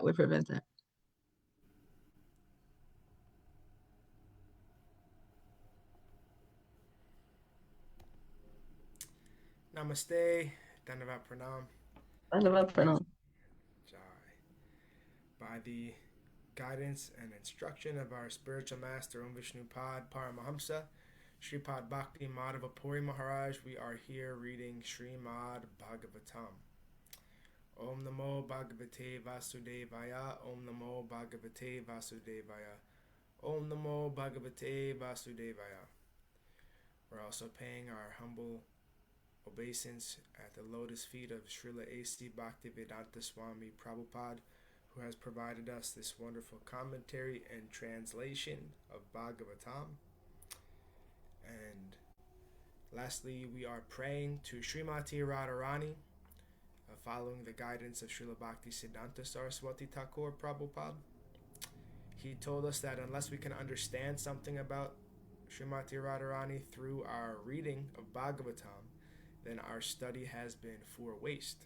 would prevent that. Namaste, Dandavat Pranam. Dhānavad pranam. Jai. By the guidance and instruction of our spiritual master, Om Vishnu Pad Paramahamsa, Sripad Bhakti Madhava Puri Maharaj, we are here reading Srimad Bhagavatam. Om Namo Bhagavate Vasudevaya, Om Namo Bhagavate Vasudevaya, Om Namo Bhagavate Vasudevaya. We're also paying our humble obeisance at the lotus feet of Srila A.C. Bhaktivedanta Swami Prabhupada, who has provided us this wonderful commentary and translation of Bhagavatam. And lastly, we are praying to Śrīmatī Rādhārāṇī, following the guidance of Srila Bhaktisiddhanta Saraswati Thakur Prabhupada. He told us that unless we can understand something about Śrīmatī Rādhārāṇī through our reading of Bhagavatam, then our study has been for waste.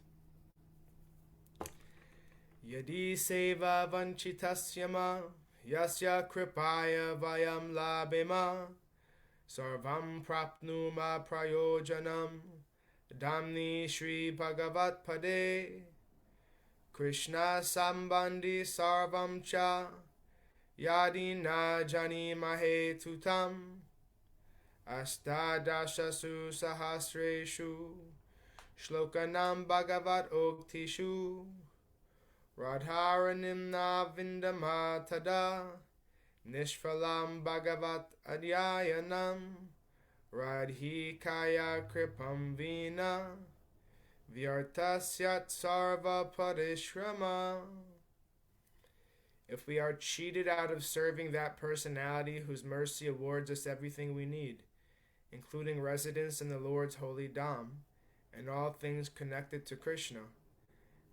Yadi sevā-vañcitāḥ yasyāḥ kṛpayā vayaṃ labhema sarvaṃ prāpnumaḥ prayojanaṃ dhāmni śrī-bhagavat pade Kṛṣṇa-sambandhi sarvaṃ Yadi na jānīmahe tutam Aṣṭādaśasu sahasreṣu ślokānāṃ bhāgavat-oktiṣu Rādhārānīṃ na vindāmaḥ tadā niṣphalaṃ bhagavat adhyāyanam radhikaya kripam vina vyartasyat sarva-pariśramaḥ. If we are cheated out of serving that personality whose mercy awards us everything we need, including residence in the Lord's holy Dham and all things connected to Krishna,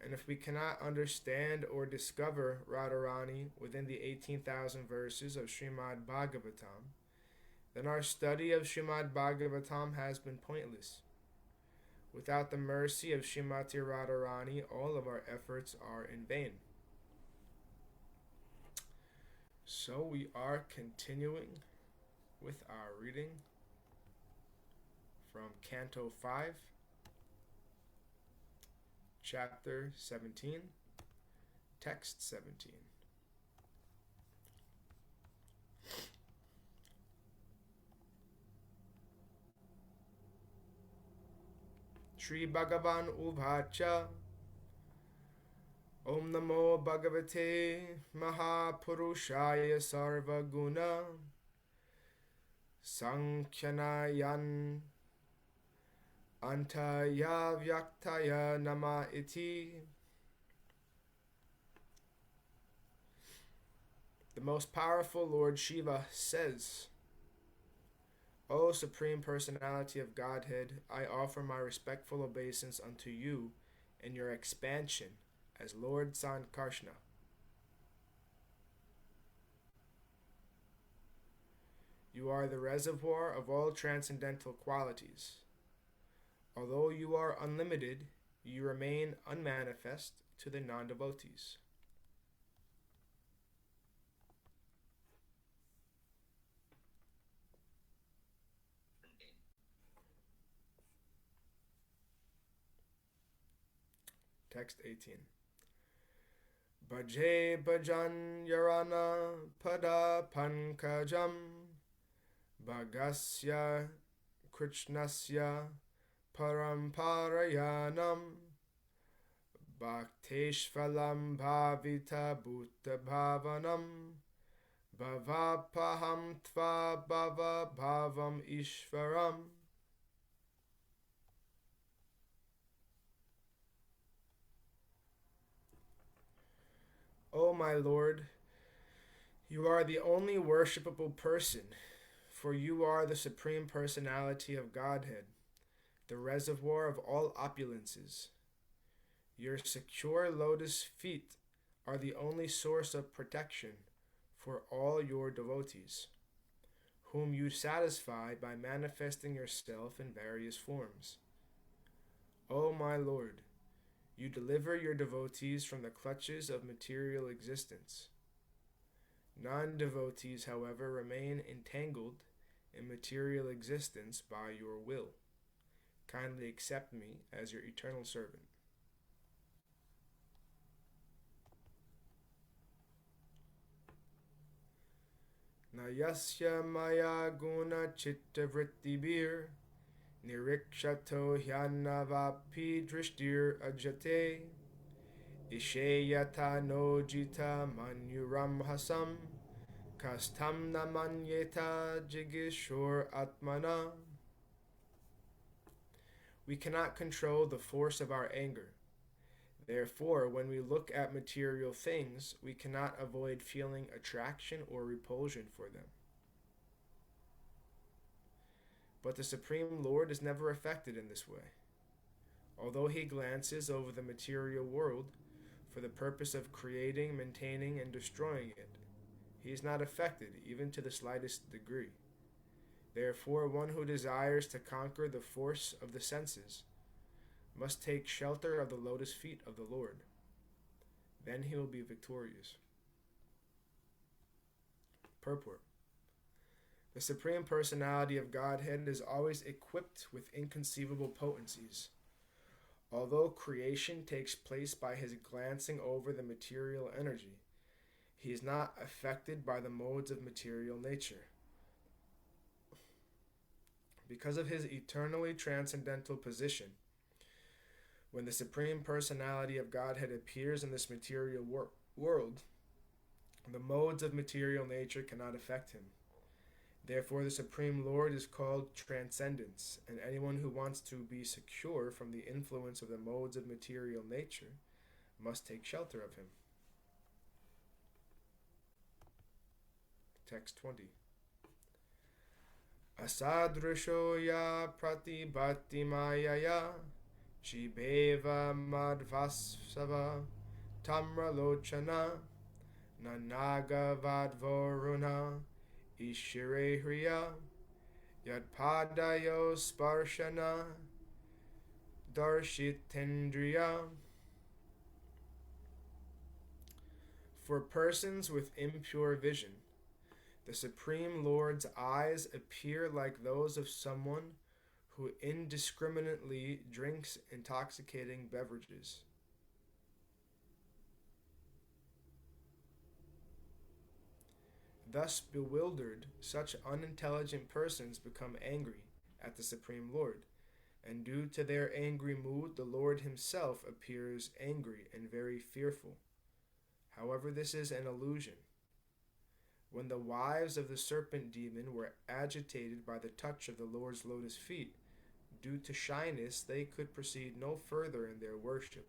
and if we cannot understand or discover Rādhārānīṃ within the 18,000 verses of Srimad Bhagavatam, then our study of Srimad Bhagavatam has been pointless. Without the mercy of Śrīmatī Rādhārāṇī, all of our efforts are in vain. So we are continuing with our reading from Canto 5, Chapter 17, Text 17. Shri Bhagavan Uvacha. Om Namo Bhagavate Mahapurushaya Sarvaguna Sankhyanāyan Antaya Vyaktaya Nama Iti. The most powerful Lord Shiva says, O Supreme Personality of Godhead, I offer my respectful obeisance unto you in your expansion as Lord San Kṛṣṇa. You are the reservoir of all transcendental qualities. Although you are unlimited, you remain unmanifest to the non-devotees. Text 18. Bhaje bhajan yarana pada pankajam bhagasya Kṛṣṇasya paramparayanam bhakteshvalam bhavita bhuta bhavanam bhavapaham tva bhava bhavam ishvaram. O my Lord, you are the only worshipable person, for you are the Supreme Personality of Godhead, the reservoir of all opulences. Your secure lotus feet are the only source of protection for all your devotees, whom you satisfy by manifesting yourself in various forms. O my Lord, You deliver your devotees from the clutches of material existence. Non-devotees, however, remain entangled in material existence by your will. Kindly accept me as your eternal servant. Na yasya maya guna chitta vrittibir nirikshato hyanavapi drishtir ajate isheyata nojita manyuram hasam kastam namanyeta jigishur atmana. We cannot control the force of our anger. Therefore, when we look at material things, we cannot avoid feeling attraction or repulsion for them. But the Supreme Lord is never affected in this way. Although he glances over the material world for the purpose of creating, maintaining, and destroying it, he is not affected even to the slightest degree. Therefore, one who desires to conquer the force of the senses must take shelter of the lotus feet of the Lord. Then he will be victorious. Purport. The Supreme Personality of Godhead is always equipped with inconceivable potencies. Although creation takes place by his glancing over the material energy, he is not affected by the modes of material nature. Because of his eternally transcendental position, when the Supreme Personality of Godhead appears in this material world, the modes of material nature cannot affect him. Therefore, the Supreme Lord is called Transcendence, and anyone who wants to be secure from the influence of the modes of material nature must take shelter of him. Text 20. Aṣṭādaśasu ya pratibhati mayaya Jibeva madvasava tamralochana nanagavadvoruna ishirehriya yadpadayo sparshana darshitendriya. For persons with impure vision, the Supreme Lord's eyes appear like those of someone who indiscriminately drinks intoxicating beverages. Thus bewildered, such unintelligent persons become angry at the Supreme Lord, and due to their angry mood, the Lord himself appears angry and very fearful. However, this is an illusion. When the wives of the serpent demon were agitated by the touch of the Lord's lotus feet, due to shyness, they could proceed no further in their worship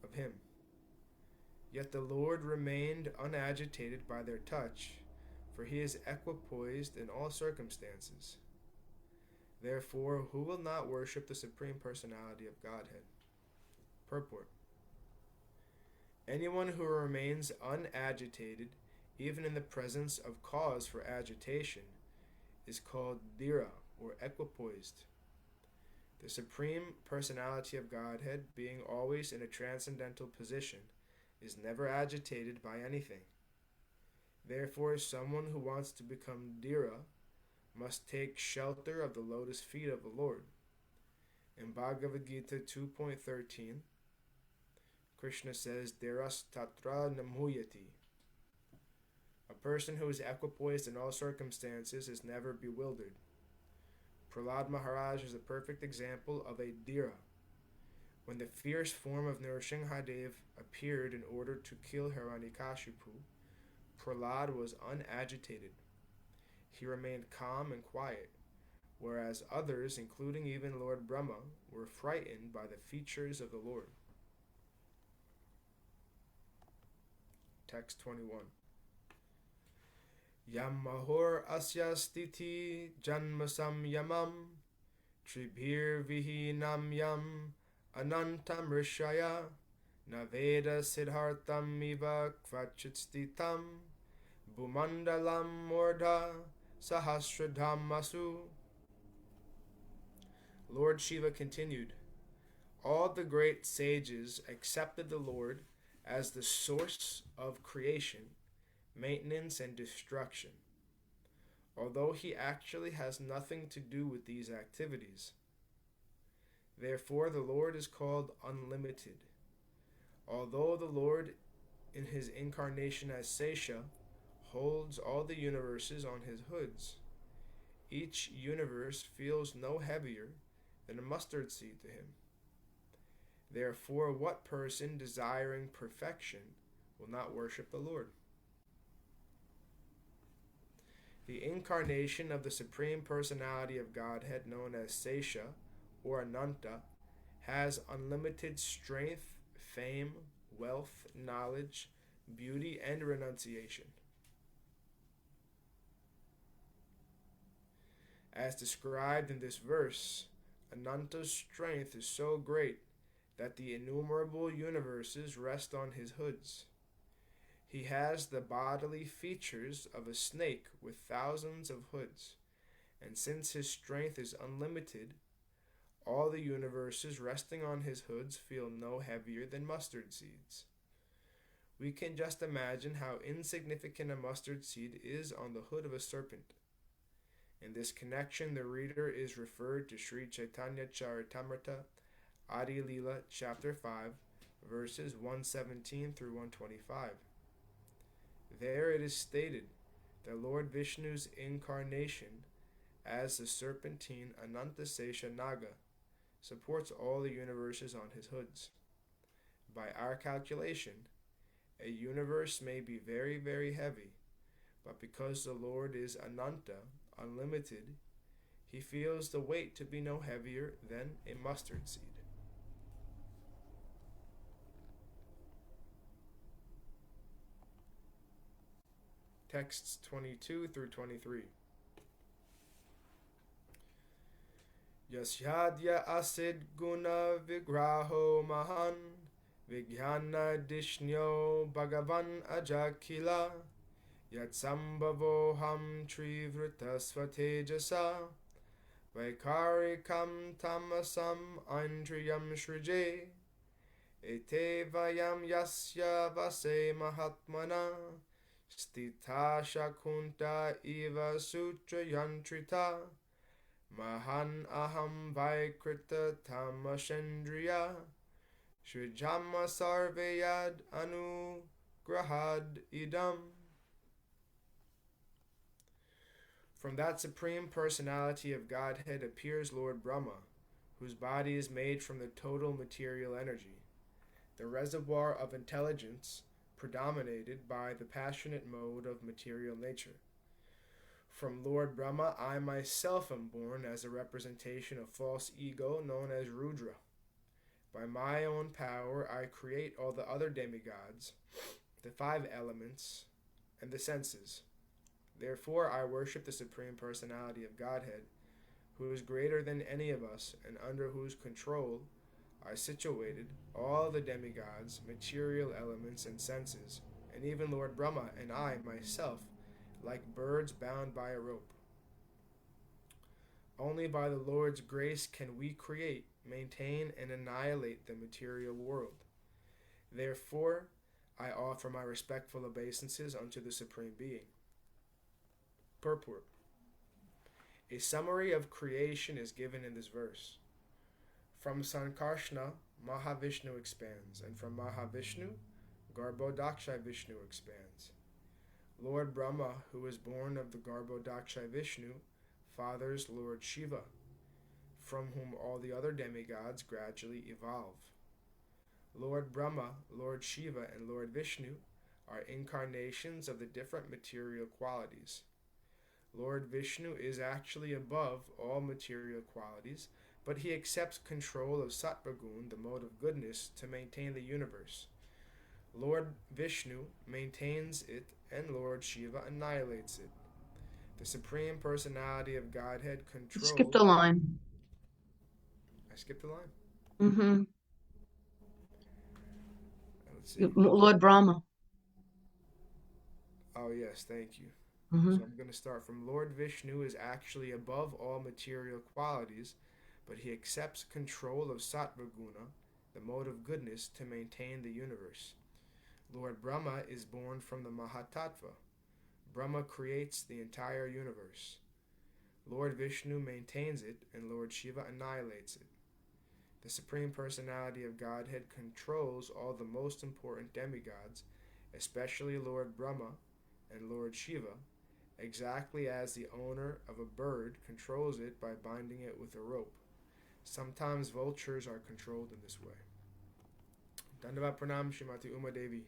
of him. Yet the Lord remained unagitated by their touch, for he is equipoised in all circumstances. Therefore, who will not worship the Supreme Personality of Godhead? Purport. Anyone who remains unagitated, even in the presence of cause for agitation, is called dhīra, or equipoised. The Supreme Personality of Godhead, being always in a transcendental position, is never agitated by anything. Therefore, someone who wants to become dhīra must take shelter of the lotus feet of the Lord. In Bhagavad Gita 2.13, Krishna says, Dheras tatra namuyati. A person who is equipoised in all circumstances is never bewildered. Prahlād Maharaj is a perfect example of a dhīra. When the fierce form of Nrsimhadev appeared in order to kill Hiranyakashipu, Prahlād was unagitated. He remained calm and quiet, whereas others, including even Lord Brahma, were frightened by the features of the Lord. Text 21. Yam mahor asya stiti janmasam yamam tribhir vihinam yam anantam rishaya naveda siddhartam iva kvachit stitam bhumandalam mordha sahasreṣu. Lord Shiva continued, all the great sages accepted the Lord as the source of creation, maintenance, and destruction, although he actually has nothing to do with these activities. Therefore, the Lord is called unlimited. Although the Lord, in his incarnation as Sesha, holds all the universes on his hoods, each universe feels no heavier than a mustard seed to him. Therefore, what person desiring perfection will not worship the Lord? The incarnation of the Supreme Personality of Godhead, known as Sesha or Ananta, has unlimited strength, fame, wealth, knowledge, beauty, and renunciation. As described in this verse, Ananta's strength is so great that the innumerable universes rest on his hoods. He has the bodily features of a snake with thousands of hoods, and since his strength is unlimited, all the universes resting on his hoods feel no heavier than mustard seeds. We can just imagine how insignificant a mustard seed is on the hood of a serpent. In this connection, the reader is referred to Sri Chaitanya Charitamrita, Adi Lila, chapter 5, verses 117 through 125. There it is stated that Lord Vishnu's incarnation as the serpentine Anantasesha Naga supports all the universes on his hoods. By our calculation, a universe may be very, very heavy, but because the Lord is Ananta, unlimited, he feels the weight to be no heavier than a mustard seed. Texts 22 through 23. Yasyadya asid guna vigraho mahan vigyana dishnyo bhagavan ajakila yatsambhavoham trivrita svatejasa vaikarikam tamasam andriyam shrije ete vayaṃ yasya vase mahatmana stita shakunta iva sutra yantrita mahan aham vaikrita tamashendriya shrijama sarvayad anugrahad idam. From that Supreme Personality of Godhead appears Lord Brahma, whose body is made from the total material energy, the reservoir of intelligence predominated by the passionate mode of material nature. From Lord Brahma, I myself am born as a representation of false ego known as Rudra. By my own power, I create all the other demigods, the 5 elements, and the senses. Therefore, I worship the Supreme Personality of Godhead, who is greater than any of us and under whose control are situated all the demigods, material elements, and senses, and even Lord Brahma and I myself, like birds bound by a rope. Only by the Lord's grace can we create, maintain, and annihilate the material world. Therefore, I offer my respectful obeisances unto the Supreme Being. Purport. A summary of creation is given in this verse. From Sankarshna, Mahavishnu expands, and from Mahavishnu, Garbhodaksha Vishnu expands. Lord Brahma, who is born of the Garbhodaksha Vishnu, fathers Lord Shiva, from whom all the other demigods gradually evolve. Lord Brahma, Lord Shiva, and Lord Vishnu are incarnations of the different material qualities. Lord Vishnu is actually above all material qualities, but he accepts control of Sattva-gun, the mode of goodness, to maintain the universe. Lord Vishnu maintains it, and Lord Shiva annihilates it. The Supreme Personality of Godhead controls... Skipped a line. I skipped a line? Mm-hmm. Let's see. Lord Brahma. Oh, yes, thank you. Mm-hmm. So I'm going to start from Lord Vishnu is actually above all material qualities, but he accepts control of sattva guna, the mode of goodness, to maintain the universe. Lord Brahma is born from the Mahatattva. Brahma creates the entire universe. Lord Vishnu maintains it, and Lord Shiva annihilates it. The Supreme Personality of Godhead controls all the most important demigods, especially Lord Brahma and Lord Shiva, exactly as the owner of a bird controls it by binding it with a rope. Sometimes vultures are controlled in this way. Dandavat pranam, Śrīmatī Uma Devi.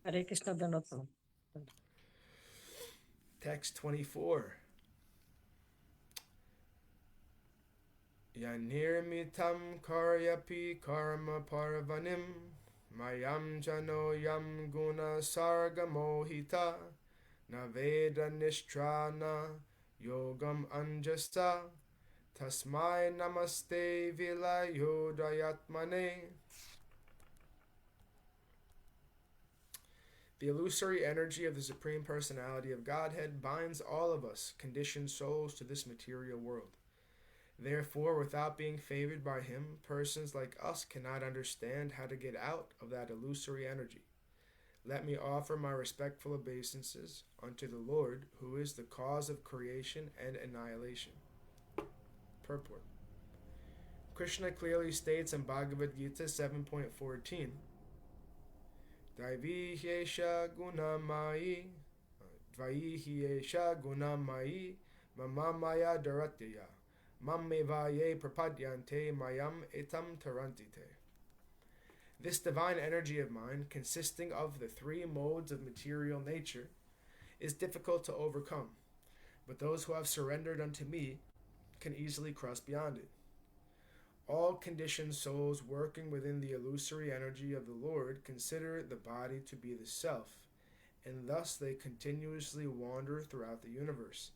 Hare Krishna Dandavat. Text 24. Yanirmitam karyapi karma parvanim mayam jano yam guna sarga mohita naveda nishtrana yogam anjasa tasmai namaste vilayodayatmane. The illusory energy of the Supreme Personality of Godhead binds all of us, conditioned souls, to this material world. Therefore, without being favored by him, persons like us cannot understand how to get out of that illusory energy. Let me offer my respectful obeisances unto the Lord, who is the cause of creation and annihilation. Purport. Krishna clearly states in Bhagavad Gita 7.14, Dvaihi gunamayi mamamaya daratya mammevaye prapadyante mayam etam tarantite. This divine energy of mine, consisting of the three modes of material nature, is difficult to overcome, but those who have surrendered unto me can easily cross beyond it. All conditioned souls working within the illusory energy of the Lord consider the body to be the self, and thus they continuously wander throughout the universe,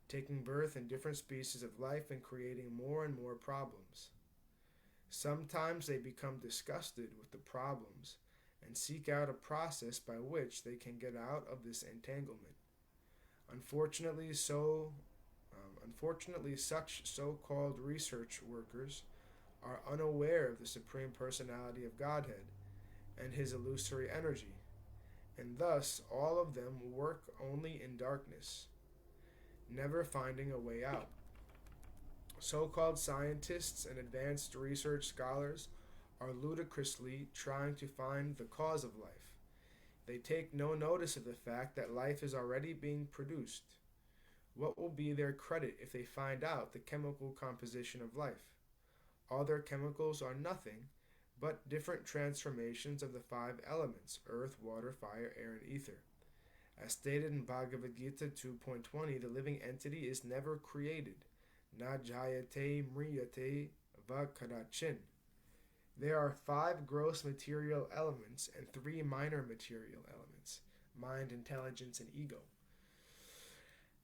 taking birth in different species of life and creating more and more problems. Sometimes they become disgusted with the problems and seek out a process by which they can get out of this entanglement. Unfortunately, such so-called research workers are unaware of the Supreme Personality of Godhead and his illusory energy, and thus all of them work only in darkness, never finding a way out. So-called scientists and advanced research scholars are ludicrously trying to find the cause of life. They take no notice of the fact that life is already being produced. What will be their credit if they find out the chemical composition of life? All their chemicals are nothing but different transformations of the five elements: earth, water, fire, air, and ether. As stated in Bhagavad Gita 2.20, the living entity is never created. Na jayate mriyate va kadachin. There are five gross material elements and three minor material elements: mind, intelligence, and ego.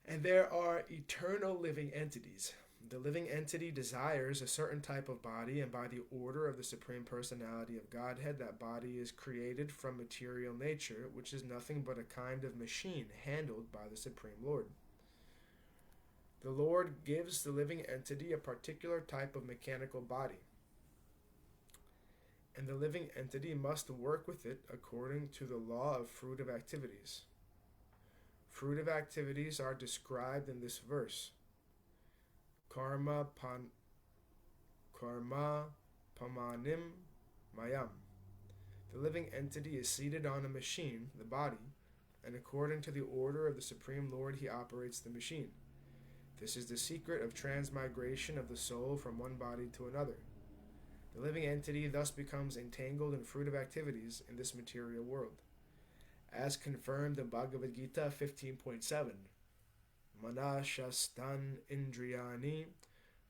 And there are eternal living entities. The living entity desires a certain type of body, and by the order of the Supreme Personality of Godhead, that body is created from material nature, which is nothing but a kind of machine handled by the Supreme Lord. The Lord gives the living entity a particular type of mechanical body, and the living entity must work with it according to the law of fruitive activities. Fruitive activities are described in this verse. Karma pamanim mayam. The living entity is seated on a machine, the body, and according to the order of the Supreme Lord, he operates the machine. This is the secret of transmigration of the soul from one body to another. The living entity thus becomes entangled in fruitive activities in this material world. As confirmed in Bhagavad Gita 15.7, Manashastan indriyani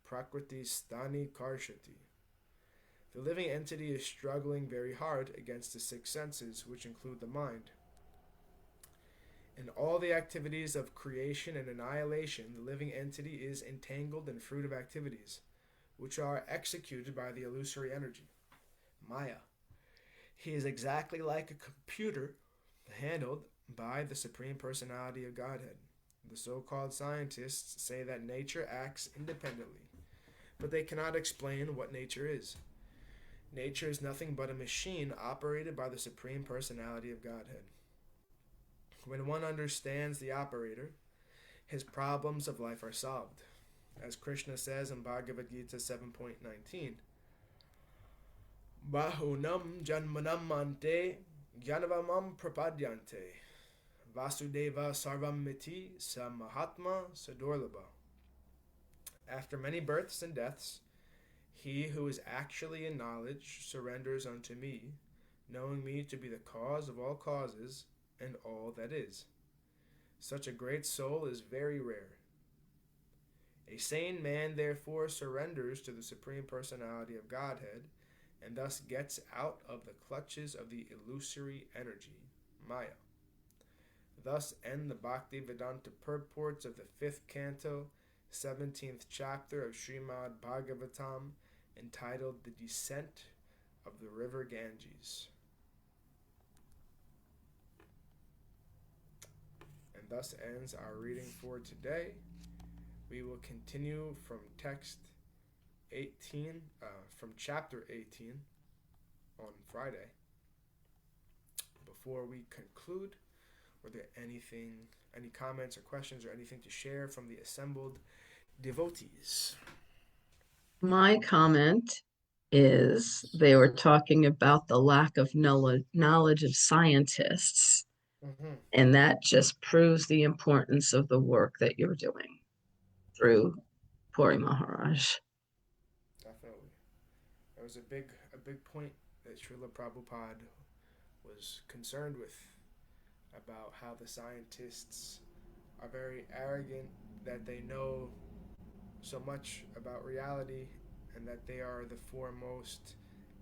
prakriti stani karshati. The living entity is struggling very hard against the six senses, which include the mind. In all the activities of creation and annihilation, the living entity is entangled in fruitive activities, which are executed by the illusory energy, Maya. He is exactly like a computer handled by the Supreme Personality of Godhead. The so-called scientists say that nature acts independently, but they cannot explain what nature is. Nature is nothing but a machine operated by the Supreme Personality of Godhead. When one understands the operator, his problems of life are solved. As Krishna says in Bhagavad-gītā 7.19, Bahunam janmanam ante jnanavamam prapadyante vasudeva sarvam-miti sa mahatma sadurlabha. After many births and deaths, he who is actually in knowledge surrenders unto me, knowing me to be the cause of all causes and all that is. Such a great soul is very rare. A sane man therefore surrenders to the Supreme Personality of Godhead, and thus gets out of the clutches of the illusory energy, Maya. Thus end the Bhakti-vedanta purports of the 5th Canto, 17th chapter of Srimad Bhagavatam, entitled The Descent of the River Ganges. And thus ends our reading for today. We will continue from text 18, from chapter 18 on Friday. Before we conclude, were there any comments or questions or anything to share from the assembled devotees? My comment is they were talking about the lack of knowledge of scientists, and that just proves the importance of the work that you're doing through Puri Maharaj. Definitely. That was a big point that Srila Prabhupada was concerned with, about how the scientists are very arrogant, that they know so much about reality and that they are the foremost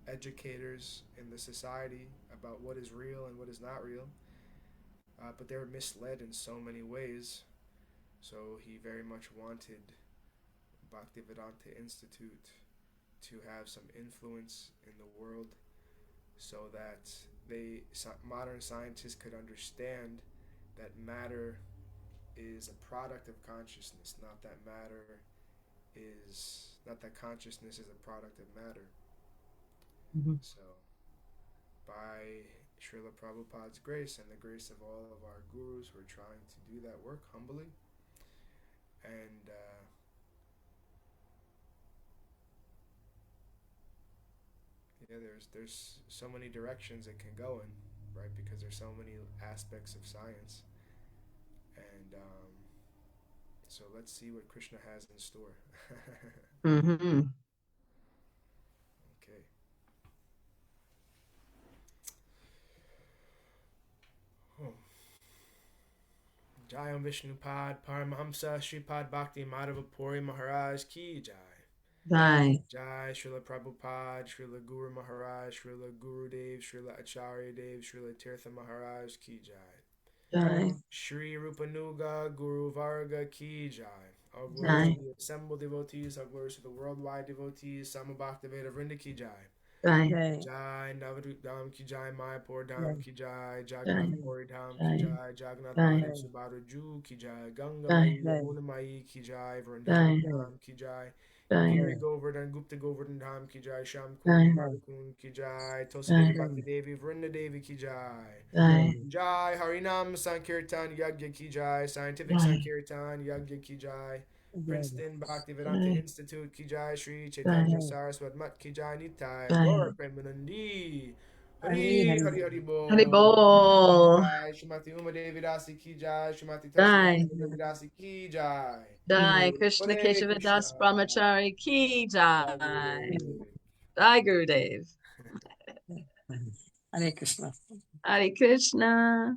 educators in the society about what is real and what is not real. But they were misled in so many ways. So he very much wanted Bhaktivedanta Institute to have some influence in the world, so that modern scientists could understand that matter is a product of consciousness, not that consciousness is a product of matter. So, by Srila Prabhupada's grace and the grace of all of our gurus, we're trying to do that work humbly. And there's so many directions it can go in, right? Because there's so many aspects of science. And so let's see what Krishna has in store. Okay. Jayam Vishnupad Paramahamsa Shripad Bhakti Madhava Puri Maharaj Ki Jai. Jai. Jai Srila Prabhupada, Srila Guru Maharaj, Srila Gurudev, Srila Acharya Dev, Srila Tirtha Maharaj Ki Jai. Jai. Shri Rupanuga Guru Varga Ki Jai. All glories to the assembled devotees, all glories to the worldwide devotees, Samabhakta Vrinda Ki Jai. Jai. Jai Navadvip Dham Ki Jai, Mayapur Dham Ki Jai, Jagannath Puri Dham Ki Jai, Jagannath Madhav Subhadra Ju Ki Jai, Ganga Mai, Yamuna Mai Ki Jai, Vrindavan Dham Ki Jai, Giri Govardhan, Gupta Govardhan Dham Ki Jai, Sham Kund Ki Jai, Tosadevi Bhakti Devi, Vrinda Devi Ki Jai, Jai Harinam Sankirtan Yagya Ki Jai, Scientific Sankirtan Yagya Ki Jai, Princeton Bhaktivedanta Institute Ki Jai, Sri Chaitanya Saraswat Mat Ki Jai, Nitai Gaur Premanandi, Hari Hari Hari Bol, Hari Bol. Jai Śrīmatī Uma Devi Dasi Ki Jai, Śrīmatī Taśya Devi Dasi Ki Jai, Jai Krishna Hare Keshav Das Krishna. Brahmachari Ki Jai. Jai Gurudev. Hare Krishna. Hare Krishna.